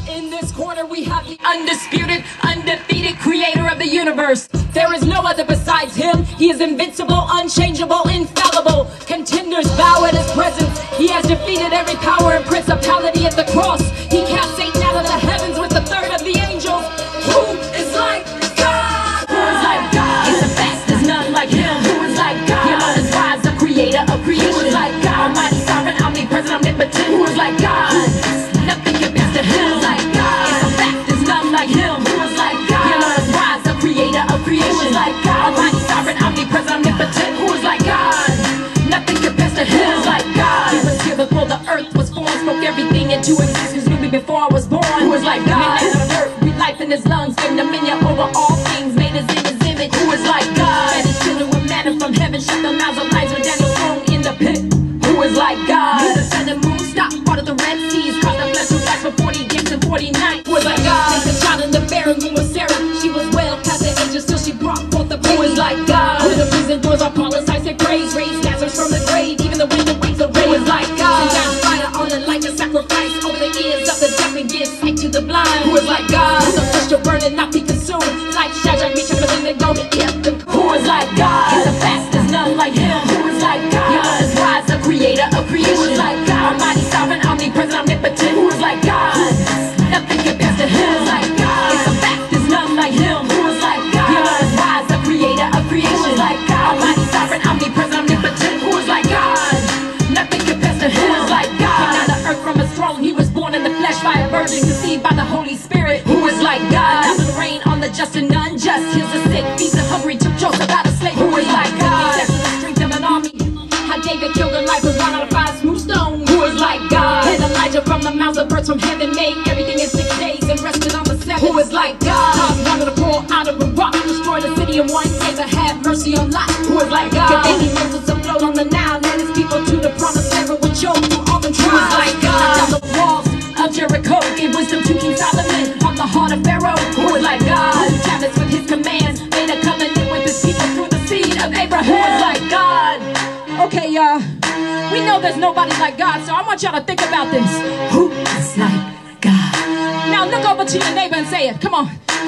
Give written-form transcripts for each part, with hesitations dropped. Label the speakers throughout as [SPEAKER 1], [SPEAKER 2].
[SPEAKER 1] In this corner we have the undisputed, undefeated creator of the universe. There is no other besides him. He is invincible, unchangeable, infallible. Contenders bow at his presence. He has defeated every power and principality at the cross. He cast Satan out of the heavens with a third of the angels. Who is like God? Who is like God? It's a fact, there's none like him. Who is like God? G.L.O is wise, the creator of creation. Who is like God? Almighty, sovereign, omnipresent, omnipotent. Who is like God? Nothing compares to him. Like God. It's a fact, there's none like him. Who is like God? G.L.O is wise, the creator of creation. Who is like God? Almighty, sovereign, omnipresent, omnipotent. Who is like God? Nothing compares to him. Who is like God? He was here before the earth was formed, spoke everything into existence. Knew me before I was born. Who is like God? On earth, breathe life in his lungs, gave dominion over all things, made us in his image. Who is like God? And his children were manna from heaven, shut the mouths of lions when Daniel thrown in the pit. Who is like God? Made the sun and moon stop, part of the Red Seas, caused the flesh to rise for 40 days and 40 nights. Who is like God? Take the child in the barren womb of Sarah. She was well past the ages till she brought forth the baby. Who is like God? Who the prison doors are Paul's I said praise, raised Lazarus from the grave, even the wind and waves of rain. Who is like God? Sent down fire on the light to sacrifice over the ears of the deaf and give sight to the blind. Who is like God? Who the flesh to burn and not be consumed, like Shadrach, Meshach, and Abednego to eat them. Who is like God? He's the fast, there's none like him. Who is like God? G.L.O is wise, the creator of creation. Who is like God? Almighty, sovereign, omnipresent, omnipotent. Who is like God? Nothing compares to him. Who is like God? It's a fact, there's none like him. Who is like God? G.L.O is wise, the creator of creation. Who is like God? Almighty, sovereign, omnipresent, omnipotent. Who is like God? Nothing compares to him. Who is like God? Came down to earth from his throne. He was born in the flesh by a virgin, conceived by the Holy Spirit. Who is like God? Now will reign on the just and unjust. Heals the sick, feeds the hungry, took Joseph out of slavery. Who is like God? Tested the strength of an army. How David killed a life with one out of 5 smooth stone. Who is like God? And Elijah from the mouths of birds from heaven made everything in 6 days and rested on the 7th. Who is like God? Caused water to pour out of a rock, destroyed a city in 1 day, but have mercy on Lot. Who is like God? Commanding Moses to float on the Nile, led his people to the promised land with Job through all the trials. Who is like God? Down the walls of Jericho, gave wisdom to King Solomon, on the heart of Pharaoh. Who is like God? Tablets with his commands, made a covenant with his people through the seed of Abraham. Who is like God? Okay, we know there's nobody like God, so I want y'all to think about this. Who is like God? Now look over to your neighbor and say it. Come on,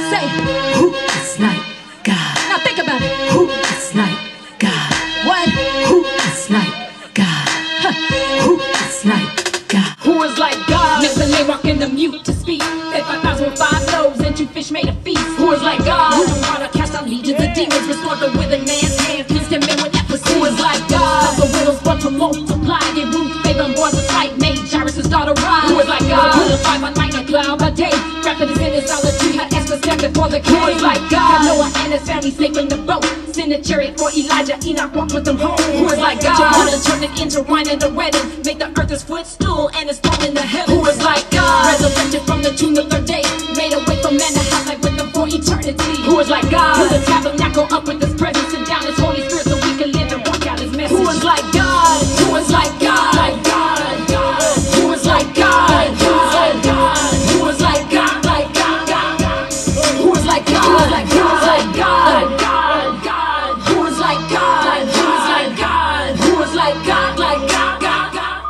[SPEAKER 1] say it. Who is like God? Now think about it. Who is like God? What? Who is like God? Huh. Who is like God? Who is like God? Makes the lame walk and the mute to speak. Fed 5,000 with 5 loaves and 2 fish made a feast. Who is like God? Who the water cast out legions of demons, restored the withered man's hand, cleansed him men with leprosy. Who is like God? The widows born to multiply, gave room, favor and born to sight, made Jairus' daughter rise. Who is like God? Who the fire by night, a cloud by day, wrapped in his solitude, had Esther stand before the king. Who is like God? Noah and his family safe in the boat, sent a chariot for Elijah, Enoch walked with them home. Who is like God? Water turned it into wine and a wedding, make the earth his footstool and his throne in the heaven. Who is like God? Resurrected from the tomb the 3rd day, made a way from man to have life with them for eternity. Who is like God? Who the tabernacle up with his presence and down his Holy Spirit so we can live and walk out his message. Who is like God? Who is like God? Like God, God. Who is like God? Who is like God? Who is like God? Like God, God. Who is like God? Who is like God? God, God. Who is like God? Who is like God? Who is like God? Like God, God.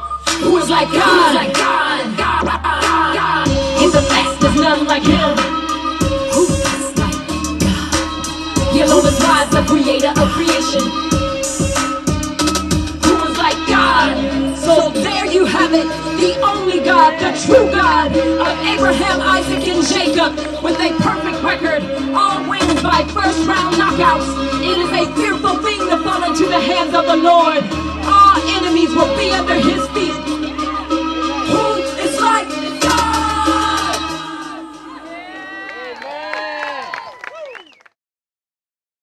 [SPEAKER 1] Who is like God? Like God, God. He's the best, there's none like him. Who is like God? G.L.O is wise, the creator of creation. Who is like God? So there you have it, the only God, the true God of Abraham, Isaac, and Jacob, with a perfect record, all wins by 1st round knockouts. It is a fearful thing to fall into the hands of the Lord.